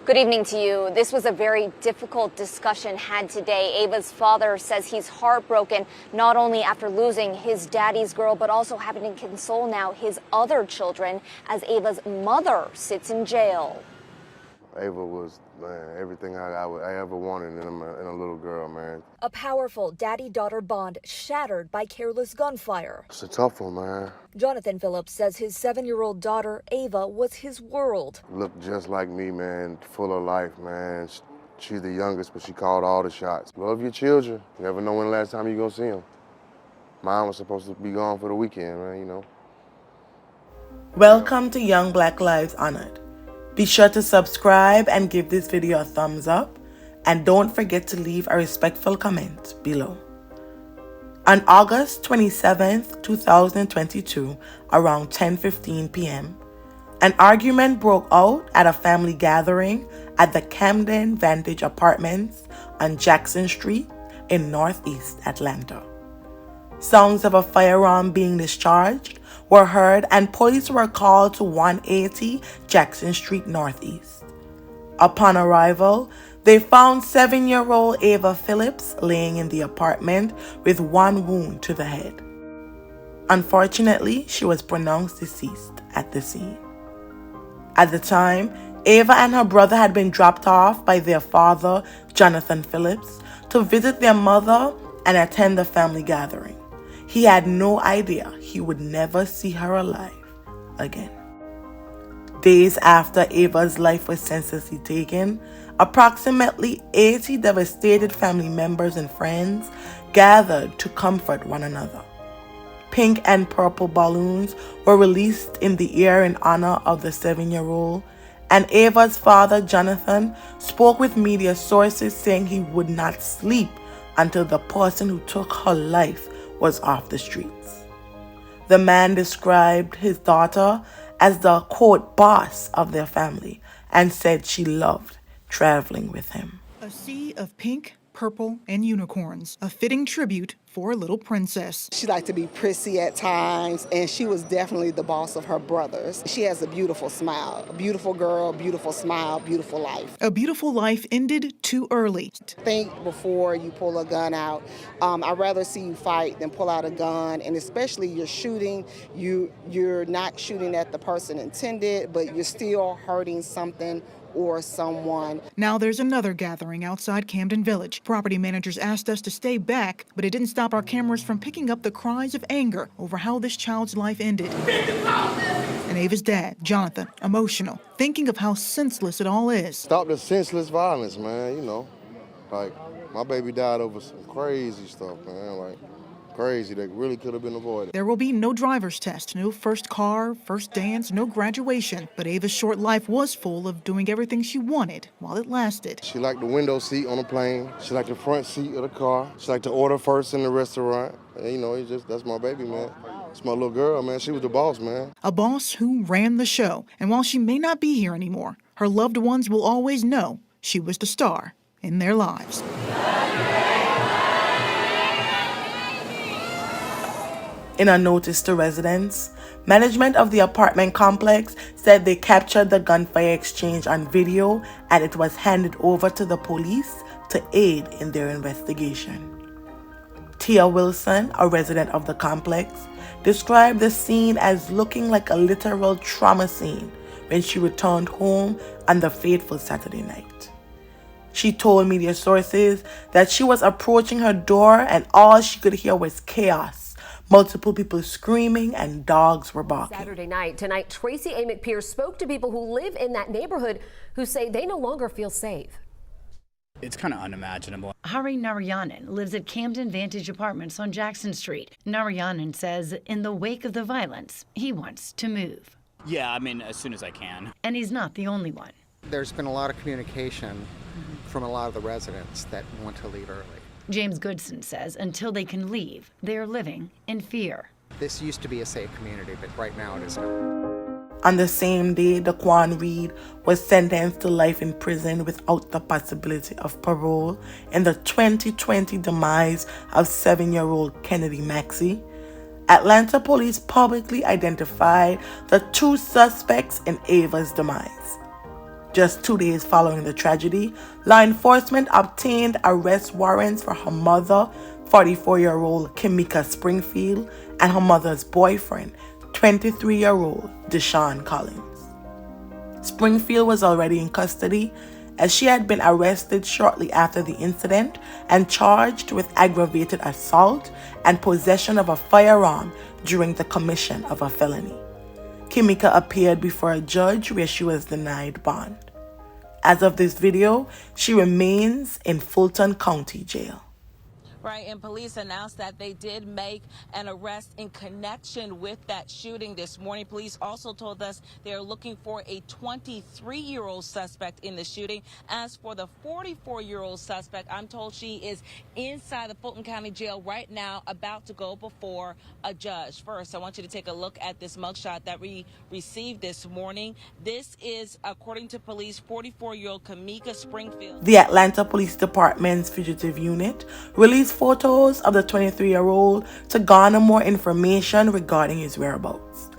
Good evening to you. This was a very difficult discussion had today. Ava's father says he's heartbroken, not only after losing his daddy's girl, but also having to console now his other children as Ava's mother sits in jail. Ava was, man, everything I ever wanted in a little girl, man. A powerful daddy-daughter bond shattered by careless gunfire. It's a tough one, man. Jonathan Phillips says his 7-year-old daughter, Ava, was his world. Looked just like me, man, full of life, man. She's the youngest, but she called all the shots. Love your children. You never know when the last time you're gonna see them. Mine was supposed to be gone for the weekend, man, you know. Welcome to Young Black Lives Honored. Be sure to subscribe and give this video a thumbs up, and don't forget to leave a respectful comment below. On August 27th, 2022, around 10:15 p.m., an argument broke out at a family gathering at the Camden Vantage Apartments on Jackson Street in Northeast Atlanta. Sounds of a firearm being discharged were heard, and police were called to 180 Jackson Street Northeast. Upon arrival, they found 7-year-old Ava Phillips laying in the apartment with one wound to the head. Unfortunately, she was pronounced deceased at the scene. At the time, Ava and her brother had been dropped off by their father, Jonathan Phillips, to visit their mother and attend the family gathering. He had no idea he would never see her alive again. Days after Ava's life was senselessly taken, approximately 80 devastated family members and friends gathered to comfort one another. Pink and purple balloons were released in the air in honor of the 7-year-old, and Ava's father, Jonathan, spoke with media sources saying he would not sleep until the person who took her life was off the streets. The man described his daughter as the, quote, boss of their family, and said she loved traveling with him. A sea of pink, purple, and unicorns, a fitting tribute for a little princess. She liked to be prissy at times, and she was definitely the boss of her brothers. She has a beautiful smile, a beautiful girl, beautiful smile, beautiful life. A beautiful life ended too early. Think before you pull a gun out. I'd rather see you fight than pull out a gun, and especially you're shooting, you're not shooting at the person intended, but you're still hurting something or someone. Now there's another gathering outside Camden Village. Property managers asked us to stay back, but it didn't stop our cameras from picking up the cries of anger over how this child's life ended. And Ava's dad, Jonathan, emotional, thinking of how senseless it all is. Stop the senseless violence, man, you know. Like, my baby died over some crazy stuff, man, like, crazy that really could have been avoided. There will be no driver's test, no first car, first dance, no graduation. But Ava's short life was full of doing everything she wanted while it lasted. She liked the window seat on a plane. She liked the front seat of the car. She liked to order first in the restaurant. And, you know, that's my baby, man. It's my little girl, man. She was the boss, man. A boss who ran the show. And while she may not be here anymore, her loved ones will always know she was the star in their lives. In a notice to residents, management of the apartment complex said they captured the gunfire exchange on video, and it was handed over to the police to aid in their investigation. Tia Wilson, a resident of the complex, described the scene as looking like a literal trauma scene when she returned home on the fateful Saturday night. She told media sources that she was approaching her door and all she could hear was chaos. Multiple people screaming and dogs were barking. Saturday night, tonight, Tracy A. McPierce spoke to people who live in that neighborhood who say they no longer feel safe. It's kind of unimaginable. Hari Narayanan lives at Camden Vantage Apartments on Jackson Street. Narayanan says in the wake of the violence, he wants to move. Yeah, I mean, as soon as I can. And he's not the only one. There's been a lot of communication from a lot of the residents that want to leave early. James Goodson says until they can leave, they are living in fear. This used to be a safe community, but right now it is not. On the same day, Daquan Reed was sentenced to life in prison without the possibility of parole in the 2020 demise of 7-year-old Kennedy Maxey. Atlanta police publicly identified the two suspects in Ava's demise. Just 2 days following the tragedy, law enforcement obtained arrest warrants for her mother, 44-year-old Kameka Springfield, and her mother's boyfriend, 23-year-old Deshaun Collins. Springfield was already in custody as she had been arrested shortly after the incident and charged with aggravated assault and possession of a firearm during the commission of a felony. Kameka appeared before a judge where she was denied bond. As of this video, she remains in Fulton County Jail. Right, and police announced that they did make an arrest in connection with that shooting this morning. Police also told us they're looking for a 23-year-old suspect in the shooting. As for the 44-year-old suspect, I'm told she is inside the Fulton County Jail right now, about to go before a judge. First, I want you to take a look at this mugshot that we received this morning. This is, according to police, 44-year-old Kameka Springfield. The Atlanta Police Department's fugitive unit released photos of the 23-year-old to garner more information regarding his whereabouts.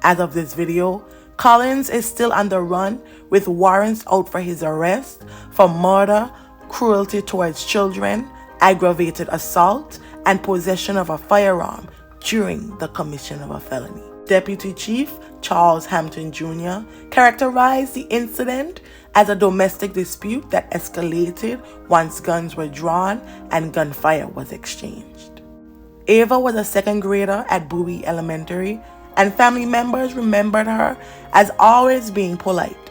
As of this video, Collins is still on the run with warrants out for his arrest for murder, cruelty towards children, aggravated assault, and possession of a firearm during the commission of a felony. Deputy Chief Charles Hampton Jr. characterized the incident as a domestic dispute that escalated once guns were drawn and gunfire was exchanged. Ava was a second grader at Bowie Elementary, and family members remembered her as always being polite.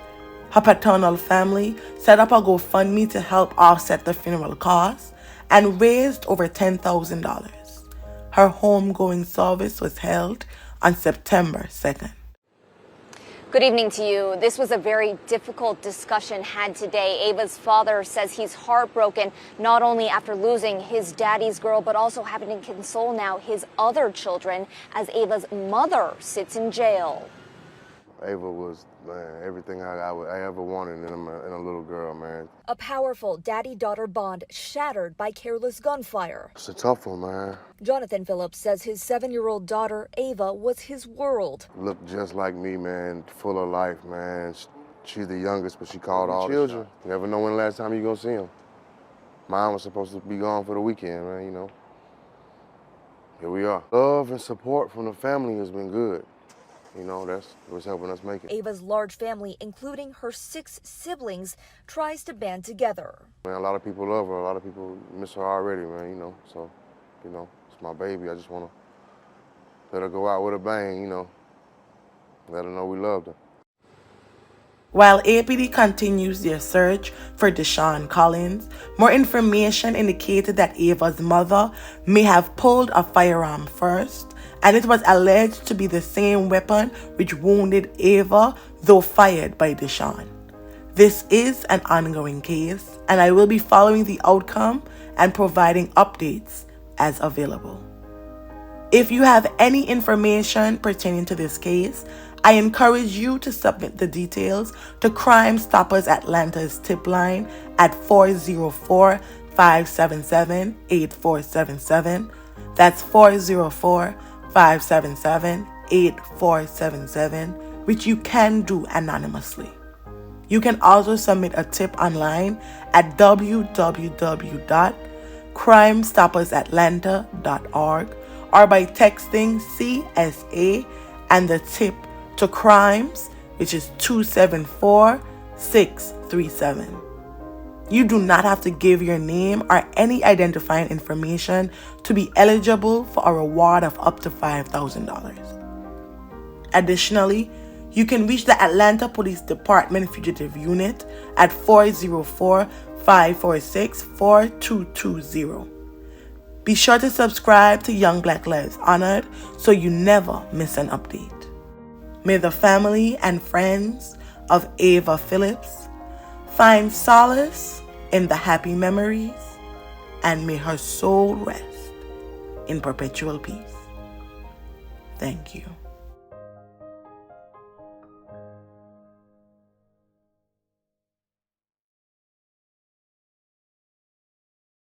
Her paternal family set up a GoFundMe to help offset the funeral costs and raised over $10,000. Her homegoing service was held on September 2nd. Good evening to you. This was a very difficult discussion had today. Ava's father says he's heartbroken, not only after losing his daddy's girl, but also having to console now his other children as Ava's mother sits in jail. Ava was, man, everything I ever wanted in a little girl, man. A powerful daddy-daughter bond shattered by careless gunfire. It's a tough one, man. Jonathan Phillips says his 7-year-old daughter, Ava, was his world. Looked just like me, man, full of life, man. She's the youngest, but she called all the children. You never know when the last time you're gonna see them. Mine was supposed to be gone for the weekend, man, you know. Here we are. Love and support from the family has been good. You know, that's what's helping us make it. Ava's large family, including her 6 siblings, tries to band together. Man, a lot of people love her. A lot of people miss her already, man, you know. So, you know, it's my baby. I just want to let her go out with a bang, you know. Let her know we loved her. While APD continues their search for Deshaun Collins, more information indicated that Ava's mother may have pulled a firearm first, and it was alleged to be the same weapon which wounded Ava, though fired by Deshaun. This is an ongoing case, and I will be following the outcome and providing updates as available. If you have any information pertaining to this case, I encourage you to submit the details to Crime Stoppers Atlanta's tip line at 404-577-8477. That's 404-577-8477, which you can do anonymously. You can also submit a tip online at www.crimestoppersatlanta.org or by texting CSA and the tip to crimes, which is 274-637. You do not have to give your name or any identifying information to be eligible for a reward of up to $5,000. Additionally, you can reach the Atlanta Police Department Fugitive Unit at 404-546-4220. Be sure to subscribe to Young Black Lives Honored so you never miss an update. May the family and friends of Ava Phillips find solace in the happy memories, and may her soul rest in perpetual peace. Thank you.